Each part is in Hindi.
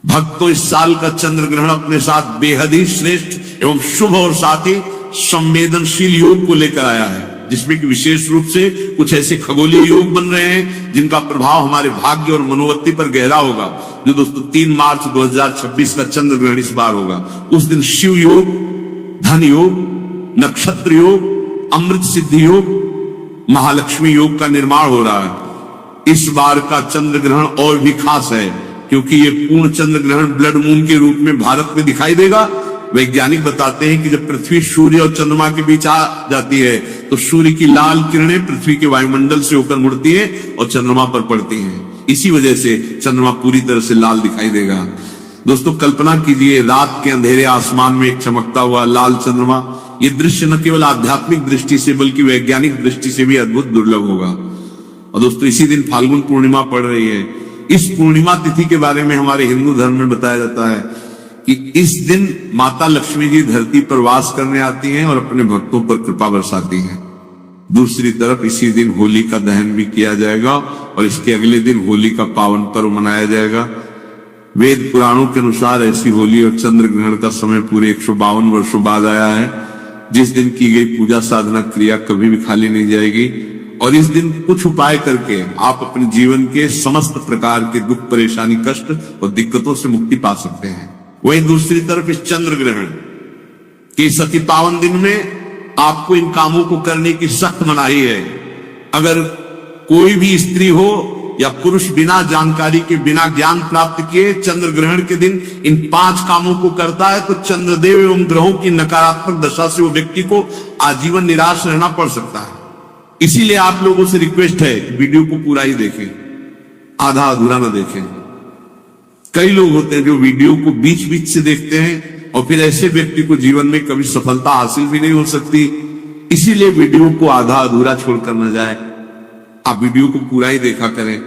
भक्तों, इस साल का चंद्र ग्रहण अपने साथ बेहद ही श्रेष्ठ एवं शुभ और साथ ही संवेदनशील योग को लेकर आया है, जिसमें कि विशेष रूप से कुछ ऐसे खगोलीय योग बन रहे हैं जिनका प्रभाव हमारे भाग्य और मनोवृत्ति पर गहरा होगा। जो दोस्तों 3 मार्च 2026 का चंद्र ग्रहण इस बार होगा, उस दिन शिव योग, धन योग, नक्षत्र योग, अमृत सिद्धि योग, महालक्ष्मी योग का निर्माण हो रहा है। इस बार का चंद्र ग्रहण और भी खास है क्योंकि ये पूर्ण चंद्र ग्रहण ब्लड मून के रूप में भारत में दिखाई देगा। वैज्ञानिक बताते हैं कि जब पृथ्वी सूर्य और चंद्रमा के बीच आ जाती है तो सूर्य की लाल किरणें पृथ्वी के वायुमंडल से होकर मुड़ती है और चंद्रमा पर पड़ती हैं। इसी वजह से चंद्रमा पूरी तरह से लाल दिखाई देगा। दोस्तों, कल्पना कीजिए रात के अंधेरे आसमान में एक चमकता हुआ लाल चंद्रमा। ये दृश्य न केवल आध्यात्मिक दृष्टि से बल्कि वैज्ञानिक दृष्टि से भी अद्भुत दुर्लभ होगा। और दोस्तों, इसी दिन फाल्गुन पूर्णिमा पड़ रही है। इस पूर्णिमा तिथि के बारे में हमारे हिंदू धर्म में बताया जाता है कि इस दिन माता लक्ष्मी जी धरती पर वास करने आती हैं और अपने भक्तों पर कृपा बरसाती हैं। दूसरी तरफ इसी दिन होली का दहन भी किया जाएगा और इसके अगले दिन होली का पावन पर्व मनाया जाएगा। वेद पुराणों के अनुसार ऐसी होली और चंद्र ग्रहण का समय पूरे 152 वर्षों बाद आया है, जिस दिन की गई पूजा साधना क्रिया कभी भी खाली नहीं जाएगी। और इस दिन कुछ उपाय करके आप अपने जीवन के समस्त प्रकार के दुख, परेशानी, कष्ट और दिक्कतों से मुक्ति पा सकते हैं। वहीं दूसरी तरफ इस चंद्र ग्रहण के इस अति पावन दिन में आपको इन कामों को करने की सख्त मनाही है। अगर कोई भी स्त्री हो या पुरुष बिना जानकारी के, बिना ज्ञान प्राप्त किए चंद्र ग्रहण के दिन इन 5 कामों को करता है तो चंद्रदेव एवं ग्रहों की नकारात्मक दशा से वो व्यक्ति को आजीवन निराश रहना पड़ सकता है। इसीलिए आप लोगों से रिक्वेस्ट है, वीडियो को पूरा ही देखें, आधा अधूरा ना देखें। कई लोग होते हैं जो वीडियो को बीच बीच से देखते हैं और फिर ऐसे व्यक्ति को जीवन में कभी सफलता हासिल भी नहीं हो सकती। इसीलिए वीडियो को आधा अधूरा छोड़कर न जाए, आप वीडियो को पूरा ही देखा करें।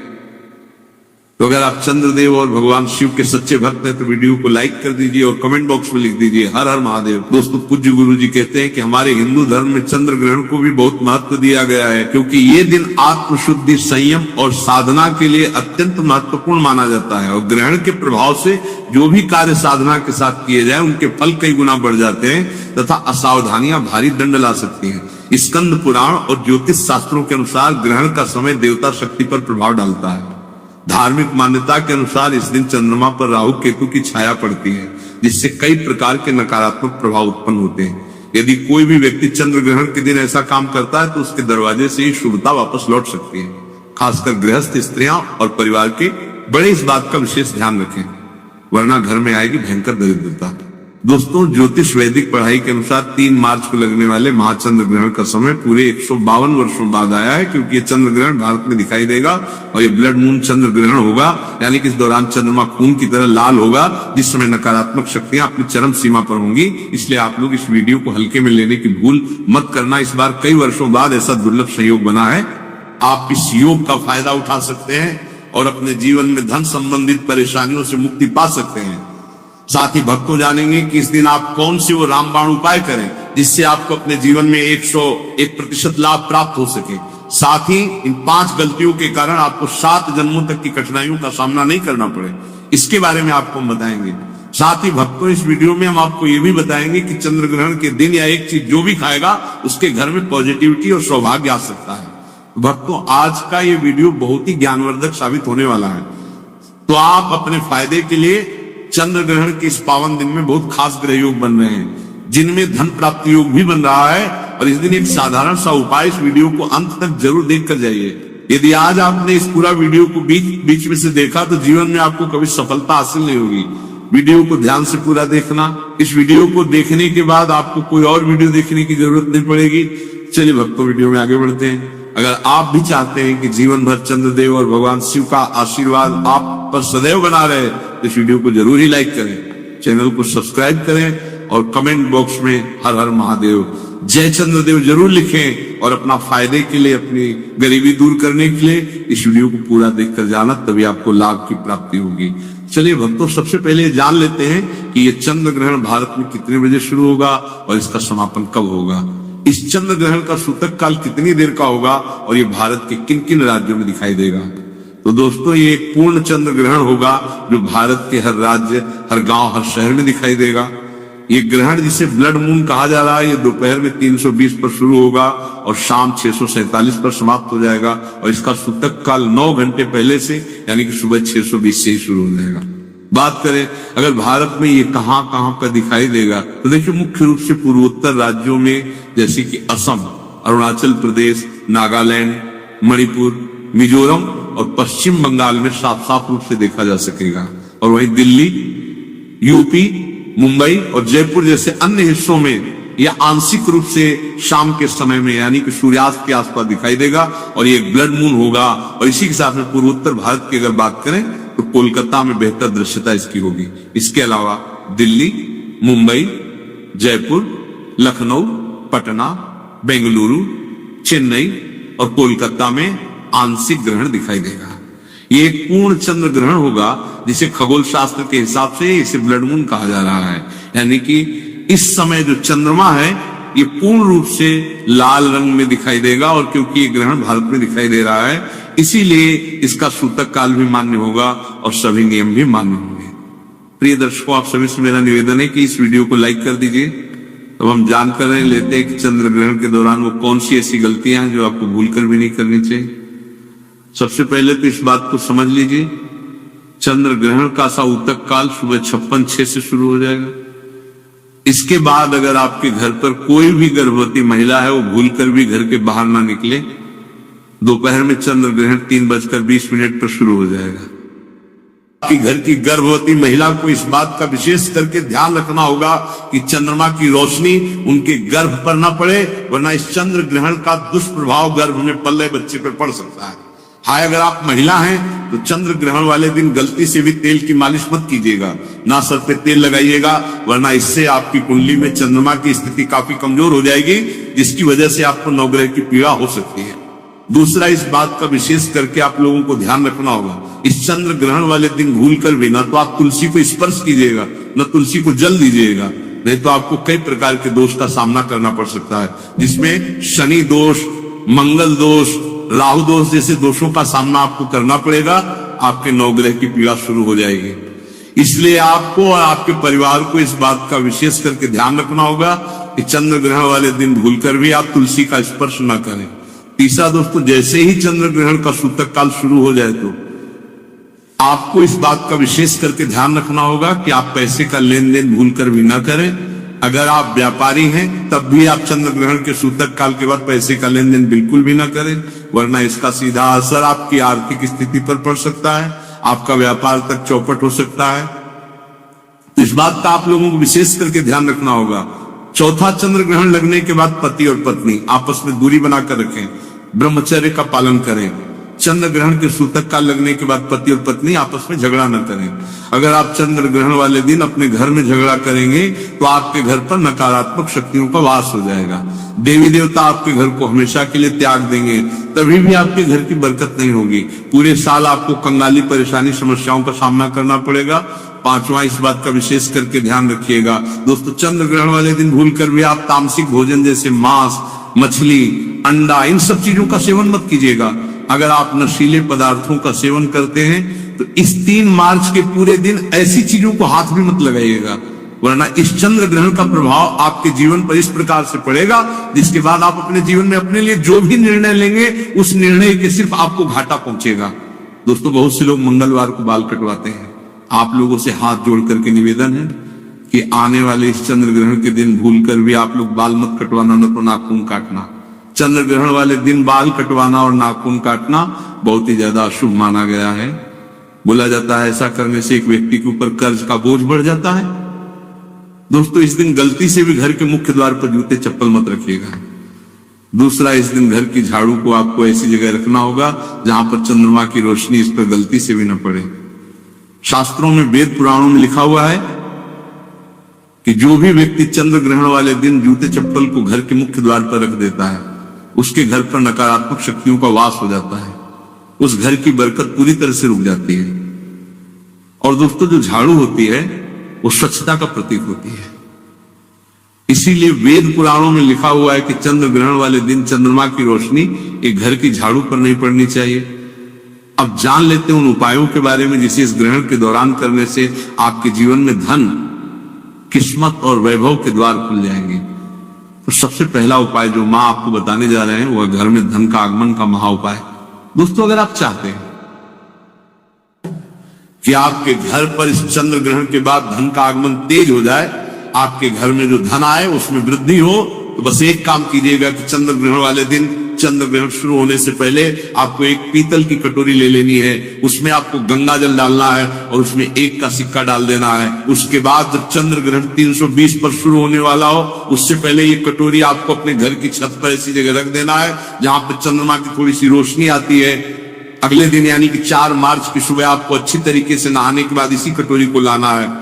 तो अगर आप चंद्रदेव और भगवान शिव के सच्चे भक्त हैं तो वीडियो को लाइक कर दीजिए और कमेंट बॉक्स में लिख दीजिए हर हर महादेव। दोस्तों, पूज्य गुरु जी कहते हैं कि हमारे हिंदू धर्म में चंद्र ग्रहण को भी बहुत महत्व दिया गया है क्योंकि ये दिन आत्मशुद्धि, संयम और साधना के लिए अत्यंत महत्वपूर्ण माना जाता है। और ग्रहण के प्रभाव से जो भी कार्य साधना के साथ किए जाए उनके फल कई गुना बढ़ जाते हैं तथा असावधानियां भारी दंड ला सकती हैं। स्कंद पुराण और ज्योतिष शास्त्रों के अनुसार ग्रहण का समय देवता शक्ति पर प्रभाव डालता है। धार्मिक मान्यता के अनुसार इस दिन चंद्रमा पर राहु केतु की छाया पड़ती है, जिससे कई प्रकार के नकारात्मक प्रभाव उत्पन्न होते हैं। यदि कोई भी व्यक्ति चंद्र ग्रहण के दिन ऐसा काम करता है तो उसके दरवाजे से ही शुभता वापस लौट सकती है। खासकर गृहस्थ स्त्रियां और परिवार के बड़े इस बात का विशेष ध्यान रखें, वरना घर में आएगी भयंकर दरिद्रता। दोस्तों, ज्योतिष वैदिक पढ़ाई के अनुसार 3 मार्च को लगने वाले महाचंद्र ग्रहण का समय पूरे 152 वर्षों बाद आया है क्योंकि ये चंद्र ग्रहण भारत में दिखाई देगा और ये ब्लड मून चंद्र ग्रहण होगा, यानी कि इस दौरान चंद्रमा खून की तरह लाल होगा, जिस समय नकारात्मक शक्तियां अपनी चरम सीमा पर होंगी। इसलिए आप लोग इस वीडियो को हल्के में लेने की भूल मत करना। इस बार कई वर्षों बाद ऐसा दुर्लभ संयोग बना है। आप इस योग का फायदा उठा सकते हैं और अपने जीवन में धन संबंधित परेशानियों से मुक्ति पा सकते हैं। साथ ही भक्तों जानेंगे कि इस दिन आप कौन से वो रामबाण उपाय करें जिससे आपको अपने जीवन में 101% लाभ प्राप्त हो सके। साथ ही इन 5 गलतियों के कारण आपको 7 जन्मों तक की कठिनाइयों का सामना नहीं करना पड़े, इसके बारे में आपको हम बताएंगे। साथ ही भक्तों, इस वीडियो में हम आपको ये भी बताएंगे कि चंद्र ग्रहण के दिन या एक चीज जो भी खाएगा उसके घर में पॉजिटिविटी और सौभाग्य आ सकता है। भक्तों, आज का ये वीडियो बहुत ही ज्ञानवर्धक साबित होने वाला है, तो आप अपने फायदे के लिए चंद्र ग्रहण के इस पावन दिन में बहुत खास ग्रह योग बन रहे हैं, जिनमें धन प्राप्ति योग भी बन रहा है। और इस दिन एक साधारण सा उपाय, इस वीडियो को अंत तक जरूर देख कर जाइए। यदि आज आपने इस पूरा वीडियो को बीच में से देखा तो जीवन में आपको कभी सफलता हासिल नहीं होगी। वीडियो को ध्यान से पूरा देखना। इस वीडियो को देखने के बाद आपको कोई और वीडियो देखने की जरूरत नहीं पड़ेगी। चलिए भक्तों, वीडियो में आगे बढ़ते हैं। अगर आप भी चाहते हैं कि जीवन भर चंद्रदेव और भगवान शिव का आशीर्वाद आप पर सदैव बना रहे तो इस वीडियो को जरूर ही लाइक करें, चैनल को सब्सक्राइब करें और कमेंट बॉक्स में हर हर महादेव, जय चंद्रदेव जरूर लिखें। और अपना फायदे के लिए, अपनी गरीबी दूर करने के लिए इस वीडियो को पूरा देखकर जाना, तभी आपको लाभ की प्राप्ति होगी। चलिए भक्तों, सबसे पहले जान लेते हैं कि ये चंद्र ग्रहण भारत में कितने बजे शुरू होगा और इसका समापन कब होगा। इस चंद्र ग्रहण का सूतक काल कितनी देर का होगा और ये भारत के किन किन राज्यों में दिखाई देगा। तो दोस्तों ये एक पूर्ण चंद्र ग्रहण होगा जो भारत के हर राज्य, हर गांव, हर शहर में दिखाई देगा। ये ग्रहण जिसे ब्लड मून कहा जा रहा है, ये दोपहर में 320 पर शुरू होगा और शाम 647 पर समाप्त हो जाएगा और इसका सूतक काल 9 घंटे पहले से यानी कि सुबह 620 से ही शुरू हो जाएगा। बात करें अगर भारत में ये कहां कहां पर दिखाई देगा तो देखिए मुख्य रूप से पूर्वोत्तर राज्यों में जैसे कि असम, अरुणाचल प्रदेश, नागालैंड, मणिपुर, मिजोरम और पश्चिम बंगाल में साफ साफ रूप से देखा जा सकेगा। और वहीं दिल्ली, यूपी, मुंबई और जयपुर जैसे अन्य हिस्सों में यह आंशिक रूप से शाम के समय में यानी कि सूर्यास्त के आसपास दिखाई देगा और ये ब्लड मून होगा। और इसी के साथ में पूर्वोत्तर भारत की अगर बात करें तो कोलकाता में बेहतर दृश्यता इसकी होगी। इसके अलावा दिल्ली, मुंबई, जयपुर, लखनऊ, पटना, बेंगलुरु, चेन्नई और कोलकाता में आंशिक ग्रहण दिखाई देगा। ये एक पूर्ण चंद्र ग्रहण होगा जिसे खगोल शास्त्र के हिसाब से इसे ब्लड मून कहा जा रहा है। यानी कि इस समय जो चंद्रमा है ये पूर्ण रूप से लाल रंग में दिखाई देगा और क्योंकि ये ग्रहण भारत में दिखाई दे रहा है इसीलिए इसका सूतक काल भी मान्य होगा और सभी नियम भी मान्य होंगे। प्रिय दर्शकों, आप सभी से मेरा निवेदन है कि इस वीडियो को लाइक कर दीजिए। अब हम जानकारी लेते हैं कि चंद्र ग्रहण के दौरान वो कौन सी ऐसी गलतियां हैं जो आपको भूलकर भी नहीं करनी चाहिए। सबसे पहले तो इस बात को समझ लीजिए, चंद्र ग्रहण का सूतक काल सुबह 56:06 से शुरू हो जाएगा। इसके बाद अगर आपके घर पर कोई भी गर्भवती महिला है वो भूलकर भी घर के बाहर ना निकले। दोपहर में चंद्र ग्रहण 3:20 पर शुरू हो जाएगा। आपकी घर की गर्भवती महिला को इस बात का विशेष करके ध्यान रखना होगा कि चंद्रमा की रोशनी उनके गर्भ पर न पड़े, वरना इस चंद्र ग्रहण का दुष्प्रभाव गर्भ में पल रहे बच्चे पर पड़ सकता है। हाय अगर आप महिला हैं तो चंद्र ग्रहण वाले दिन गलती से भी तेल की मालिश मत कीजिएगा, ना सर पे तेल लगाइएगा, वरना इससे आपकी कुंडली में चंद्रमा की स्थिति काफी कमजोर हो जाएगी जिसकी वजह से आपको नवग्रह की पीड़ा हो सकती है। दूसरा, इस बात का विशेष करके आप लोगों को ध्यान रखना होगा, इस चंद्र ग्रहण वाले दिन भूलकर भी ना तो आप तुलसी को स्पर्श कीजिएगा न तुलसी को जल दीजिएगा, नहीं तो आपको कई प्रकार के दोष का सामना करना पड़ सकता है जिसमें शनि दोष, मंगल दोष, राहु दोष जैसे दोषों का सामना आपको करना पड़ेगा। आपके नवग्रह की पीड़ा शुरू हो जाएगी। इसलिए आपको और आपके परिवार को इस बात का विशेष करके ध्यान रखना होगा कि चंद्र ग्रहण वाले दिन भूलकर भी आप तुलसी का स्पर्श न करें। तीसरा दोस्तों, जैसे ही चंद्र ग्रहण का सूतक काल शुरू हो जाए तो आपको इस बात का विशेष करके ध्यान रखना होगा कि आप पैसे का लेन देन भूलकर भी ना करें। अगर आप व्यापारी हैं तब भी आप चंद्र ग्रहण के सूतक काल के बाद पैसे का लेन देन बिल्कुल भी ना करें, वरना इसका सीधा असर आपकी आर्थिक स्थिति पर पड़ सकता है, आपका व्यापार तक चौपट हो सकता है। तो इस बात का आप लोगों को विशेष करके ध्यान रखना होगा। चौथा, चंद्र ग्रहण लगने के बाद पति और पत्नी आपस में दूरी बनाकर रखें, ब्रह्मचर्य का पालन करें। चंद्र ग्रहण के सूतक काल लगने के बाद पति और पत्नी आपस में झगड़ा न करें। अगर आप चंद्र ग्रहण वाले दिन अपने घर में झगड़ा करेंगे तो आपके घर पर नकारात्मक शक्तियों का वास हो जाएगा। देवी देवता आपके घर को हमेशा के लिए त्याग देंगे, तभी भी आपके घर की बरकत नहीं होगी। पूरे साल आपको कंगाली, परेशानी, समस्याओं का सामना करना पड़ेगा। पांचवा, इस बात का विशेष करके ध्यान रखिएगा दोस्तों, चंद्र ग्रहण वाले दिन भूलकर भी आप तामसिक भोजन जैसे मांस, मछली, अंडा, इन सब चीजों का सेवन मत कीजिएगा। अगर आप नशीले पदार्थों का सेवन करते हैं तो इस 3 मार्च के पूरे दिन ऐसी चीजों को हाथ भी मत लगाइएगा, वरना इस चंद्र ग्रहण का प्रभाव आपके जीवन पर इस प्रकार से पड़ेगा जिसके बाद आप अपने जीवन में अपने लिए जो भी निर्णय लेंगे उस निर्णय के सिर्फ आपको घाटा पहुंचेगा। दोस्तों, बहुत से लोग मंगलवार को बाल कटवाते हैं। आप लोगों से हाथ जोड़ करके निवेदन है कि आने वाले इस चंद्र ग्रहण के दिन भूलकर भी आप लोग बाल मत कटवाना, न तो नाखून काटना। चंद्र ग्रहण वाले दिन बाल कटवाना और नाखून काटना बहुत ही ज्यादा अशुभ माना गया है। बोला जाता है ऐसा करने से एक व्यक्ति के ऊपर कर्ज का बोझ बढ़ जाता है। दोस्तों, इस दिन गलती से भी घर के मुख्य द्वार पर जूते चप्पल मत रखिएगा। दूसरा, इस दिन घर की झाड़ू को आपको ऐसी जगह रखना होगा जहां पर चंद्रमा की रोशनी इस पर गलती से भी न पड़े। शास्त्रों में, वेद पुराणों में लिखा हुआ है कि जो भी व्यक्ति चंद्र ग्रहण वाले दिन जूते चप्पल को घर के मुख्य द्वार पर रख देता है उसके घर पर नकारात्मक शक्तियों का वास हो जाता है, उस घर की बरकत पूरी तरह से रुक जाती है। और दोस्तों, जो झाड़ू होती है वो स्वच्छता का प्रतीक होती है। इसीलिए वेद पुराणों में लिखा हुआ है कि चंद्र ग्रहण वाले दिन चंद्रमा की रोशनी एक घर की झाड़ू पर नहीं पड़नी चाहिए। अब जान लेते हैं उन उपायों के बारे में जिसे इस ग्रहण के दौरान करने से आपके जीवन में धन, किस्मत और वैभव के द्वार खुल जाएंगे। तो सबसे पहला उपाय जो माँ आपको बताने जा रहे हैं वह घर में धन का आगमन का महा उपाय। दोस्तों, अगर आप चाहते हैं कि आपके घर पर इस चंद्र ग्रहण के बाद धन का आगमन तेज हो जाए, आपके घर में जो धन आए उसमें वृद्धि हो, तो बस एक काम कीजिएगा कि चंद्र ग्रहण वाले दिन, चंद्र ग्रहण शुरू होने से पहले आपको एक पीतल की कटोरी ले लेनी है, उसमें आपको गंगा जल डालना है और उसमें 1 का सिक्का डाल देना है। उसके बाद जब चंद्र ग्रहण 320 पर शुरू होने वाला हो, उससे पहले ये कटोरी आपको अपने घर की छत पर ऐसी जगह रख देना है जहां पर चंद्रमा की थोड़ी सी रोशनी आती है। अगले दिन यानी कि 4 मार्च की सुबह आपको अच्छी तरीके से नहाने के बाद इसी कटोरी को लाना है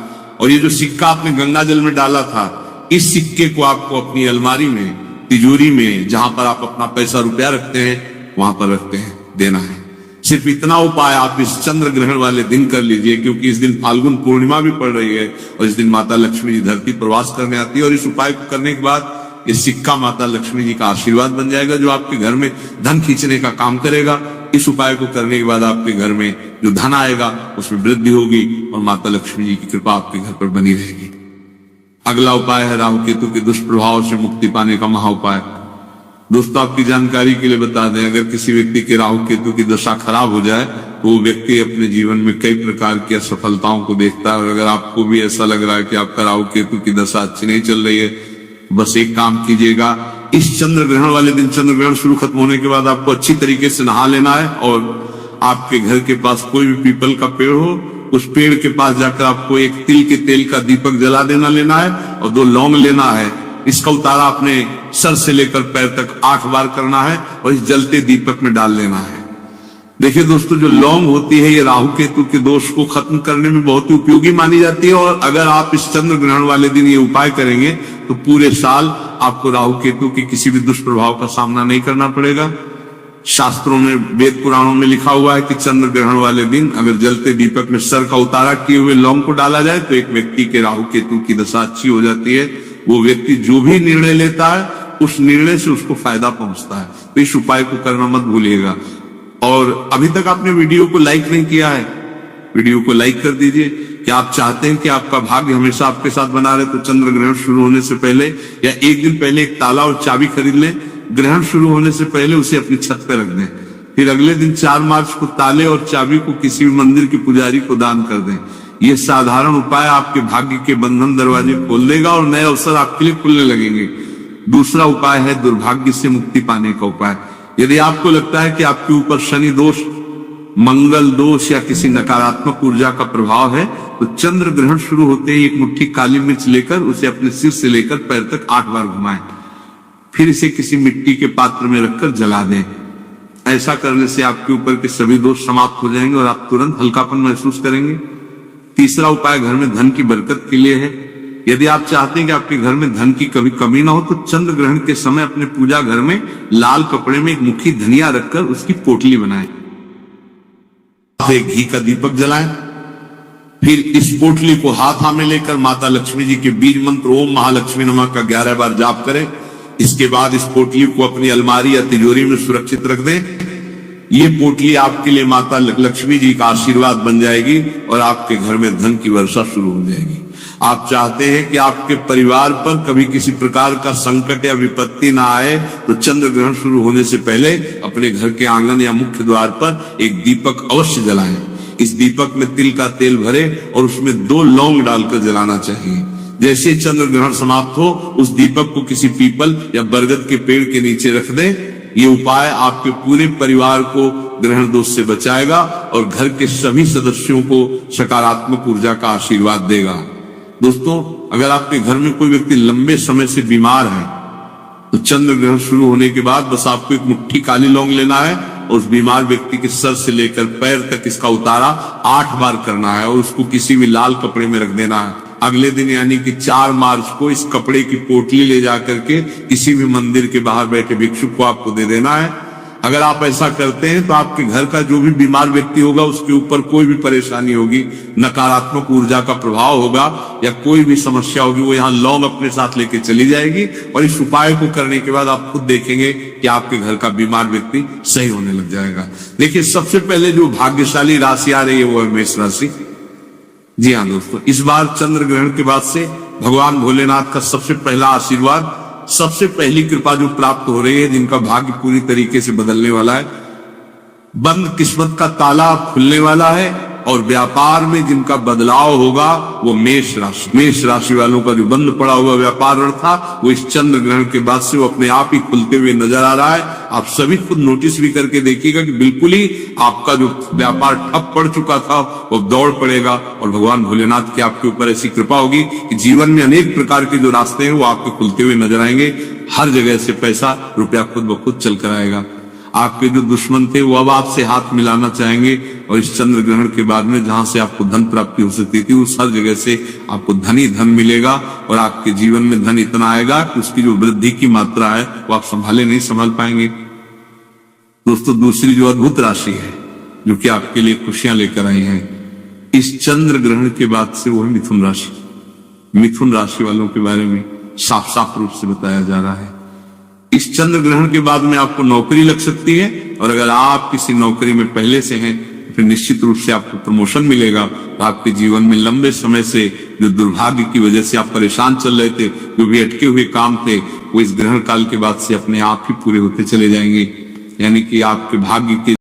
और ये जो सिक्का आपने गंगा जल में डाला था, इस सिक्के को आपको अपनी अलमारी में, तिजोरी में, जहां पर आप अपना पैसा रुपया रखते हैं वहां पर रखते हैं, देना है। सिर्फ इतना उपाय आप इस चंद्र ग्रहण वाले दिन कर लीजिए, क्योंकि इस दिन फाल्गुन पूर्णिमा भी पड़ रही है और इस दिन माता लक्ष्मी जी धरती पर वास करने आती है। और इस उपाय को करने के बाद ये सिक्का माता लक्ष्मी जी का आशीर्वाद बन जाएगा जो आपके घर में धन खींचने का काम करेगा। इस उपाय को करने के बाद आपके घर में जो धन आएगा उसमें वृद्धि होगी और माता लक्ष्मी जी की कृपा आपके घर पर बनी रहेगी। अगला उपाय है राहु केतु के दुष्प्रभाव से मुक्ति पाने का महा उपाय। दोस्तों, आपकी जानकारी के लिए बता दें, अगर किसी व्यक्ति के राहु केतु की दशा खराब हो जाए तो वो व्यक्ति अपने जीवन में कई प्रकार की असफलताओं को देखता है। और अगर आपको भी ऐसा लग रहा है कि आपका राहु केतु की दशा अच्छी नहीं चल रही है, बस एक काम कीजिएगा, इस चंद्र ग्रहण वाले दिन, चंद्र ग्रहण शुरू खत्म होने के बाद आपको अच्छी तरीके से नहा लेना है और आपके घर के पास कोई भी पीपल का पेड़ हो, उस पेड़ के पास जाकर आपको एक तिल के तेल का दीपक जला देना लेना है और 2 लौंग लेना है। इसका उतारा अपने सर से लेकर पैर तक 8 बार करना है और इस जलते दीपक में डाल लेना है। देखिए दोस्तों, जो लौंग होती है ये राहु केतु के दोष को खत्म करने में बहुत ही उपयोगी मानी जाती है और अगर आप इस चंद्र ग्रहण वाले दिन ये उपाय करेंगे तो पूरे साल आपको राहु केतु के किसी भी दुष्प्रभाव का सामना नहीं करना पड़ेगा। शास्त्रों में, वेद पुराणों में लिखा हुआ है कि चंद्र ग्रहण वाले दिन अगर जलते दीपक में सर का उतारा किए हुए लौंग को डाला जाए तो एक व्यक्ति के राहु केतु की दशा अच्छी हो जाती है। वो व्यक्ति जो भी निर्णय लेता है उस निर्णय से उसको फायदा पहुंचता है। तो इस उपाय को करना मत भूलिएगा। और अभी तक आपने वीडियो को लाइक नहीं किया है, वीडियो को लाइक कर दीजिए। क्या आप चाहते हैं कि आपका भाग्य हमेशा आपके साथ बना रहे? तो चंद्र ग्रहण शुरू होने से पहले या एक दिन पहले एक ताला और चाबी खरीद लें। ग्रहण शुरू होने से पहले उसे अपनी छत पर रख दें। फिर अगले दिन 4 मार्च को ताले और चाबी को किसी भी मंदिर के पुजारी को दान कर दें। यह साधारण उपाय आपके भाग्य के बंधन दरवाजे खोल देगा और नए अवसर आपके लिए खुलने लगेंगे। दूसरा उपाय है दुर्भाग्य से मुक्ति पाने का उपाय। यदि आपको लगता है कि आपके ऊपर शनि दोष, मंगल दोष या किसी नकारात्मक ऊर्जा का प्रभाव है तो चंद्र ग्रहण शुरू होते ही एक मुट्ठी काली मिर्च लेकर उसे अपने सिर से लेकर पैर तक 8 बार घुमाएं। फिर इसे किसी मिट्टी के पात्र में रखकर जला दें। ऐसा करने से आपके ऊपर के सभी दोष समाप्त हो जाएंगे और आप तुरंत हल्कापन महसूस करेंगे। तीसरा उपाय घर में धन की बरकत के लिए है। यदि आप चाहते हैं कि आपके घर में धन की कभी कमी ना हो तो चंद्र ग्रहण के समय अपने पूजा घर में लाल कपड़े में एक मुट्ठी धनिया रखकर उसकी पोटली बनाएं। घी का दीपक जलाएं। फिर इस पोटली को हाथ में लेकर माता लक्ष्मी जी के बीज मंत्र ओम महालक्ष्मी नमः का 11 बार जाप करें। इसके बाद इस पोटली को अपनी अलमारी या तिजोरी में सुरक्षित रख दें। ये पोटली आपके लिए माता लक्ष्मी जी का आशीर्वाद बन जाएगी और आपके घर में धन की वर्षा शुरू हो जाएगी। आप चाहते हैं कि आपके परिवार पर कभी किसी प्रकार का संकट या विपत्ति ना आए तो चंद्र ग्रहण शुरू होने से पहले अपने घर के आंगन या मुख्य द्वार पर एक दीपक अवश्य जलाएं। इस दीपक में तिल का तेल भरे और उसमें 2 लौंग डालकर जलाना चाहिए। जैसे चंद्र ग्रहण समाप्त हो उस दीपक को किसी पीपल या बरगद के पेड़ के नीचे रख दें। ये उपाय आपके पूरे परिवार को ग्रहण दोष से बचाएगा और घर के सभी सदस्यों को सकारात्मक ऊर्जा का आशीर्वाद देगा। दोस्तों, अगर आपके घर में कोई व्यक्ति लंबे समय से बीमार है तो चंद्र ग्रहण शुरू होने के बाद बस आपको एक मुट्ठी काली लौंग लेना है और उस बीमार व्यक्ति के सर से लेकर पैर तक इसका उतारा 8 बार करना है और उसको किसी भी लाल कपड़े में रख देना है। अगले दिन यानी कि 4 मार्च को इस कपड़े की पोटली ले जाकर के किसी भी मंदिर के बाहर बैठे भिक्षुक को आपको दे देना है। अगर आप ऐसा करते हैं तो आपके घर का जो भी बीमार व्यक्ति होगा उसके ऊपर कोई भी परेशानी होगी, नकारात्मक ऊर्जा का प्रभाव होगा या कोई भी समस्या होगी, वो यहाँ लौंग अपने साथ लेके चली जाएगी। और इस उपाय को करने के बाद आप खुद देखेंगे कि आपके घर का बीमार व्यक्ति सही होने लग जाएगा। देखिए, सबसे पहले जो भाग्यशाली राशि आ रही है वो है मेष राशि। जी हाँ दोस्तों, इस बार चंद्र ग्रहण के बाद से भगवान भोलेनाथ का सबसे पहला आशीर्वाद, सबसे पहली कृपा जो प्राप्त हो रही है, जिनका भाग्य पूरी तरीके से बदलने वाला है, बंद किस्मत का ताला खुलने वाला है। और व्यापार में जिनका बदलाव होगा वो मेष राशि वालों का जो बंद पड़ा हुआ व्यापार था वो इस चंद्र ग्रहण के बाद से वो अपने आप ही खुलते हुए नजर आ रहा है। आप सभी खुद नोटिस भी करके देखिएगा कि बिल्कुल ही आपका जो व्यापार ठप पड़ चुका था वो दौड़ पड़ेगा और भगवान भोलेनाथ की आपके ऊपर ऐसी कृपा होगी कि जीवन में अनेक प्रकार के जो रास्ते हैं वो आपको खुलते हुए नजर आएंगे। हर जगह से पैसा रुपया खुद ब खुद चल कर आएगा। आपके जो दुश्मन थे वो अब आपसे हाथ मिलाना चाहेंगे और इस चंद्र ग्रहण के बाद में जहां से आपको धन प्राप्ति हो सकती थी उस हर जगह से आपको धन ही धन मिलेगा और आपके जीवन में धन इतना आएगा कि उसकी जो वृद्धि की मात्रा है वो आप नहीं संभाल पाएंगे। दोस्तों, दूसरी जो अद्भुत राशि है जो कि आपके लिए खुशियां लेकर आई है इस चंद्र ग्रहण के बाद से, वो है मिथुन राशि। मिथुन राशि वालों के बारे में साफ साफ रूप से बताया जा रहा है इस चंद्र ग्रहण के बाद में आपको नौकरी लग सकती है और अगर आप किसी नौकरी में पहले से हैं तो फिर निश्चित रूप से आपको प्रमोशन मिलेगा। तो आपके जीवन में लंबे समय से जो दुर्भाग्य की वजह से आप परेशान चल रहे थे, जो भी अटके हुए काम थे, वो इस ग्रहण काल के बाद से अपने आप ही पूरे होते चले जाएंगे। यानी कि आपके भाग्य के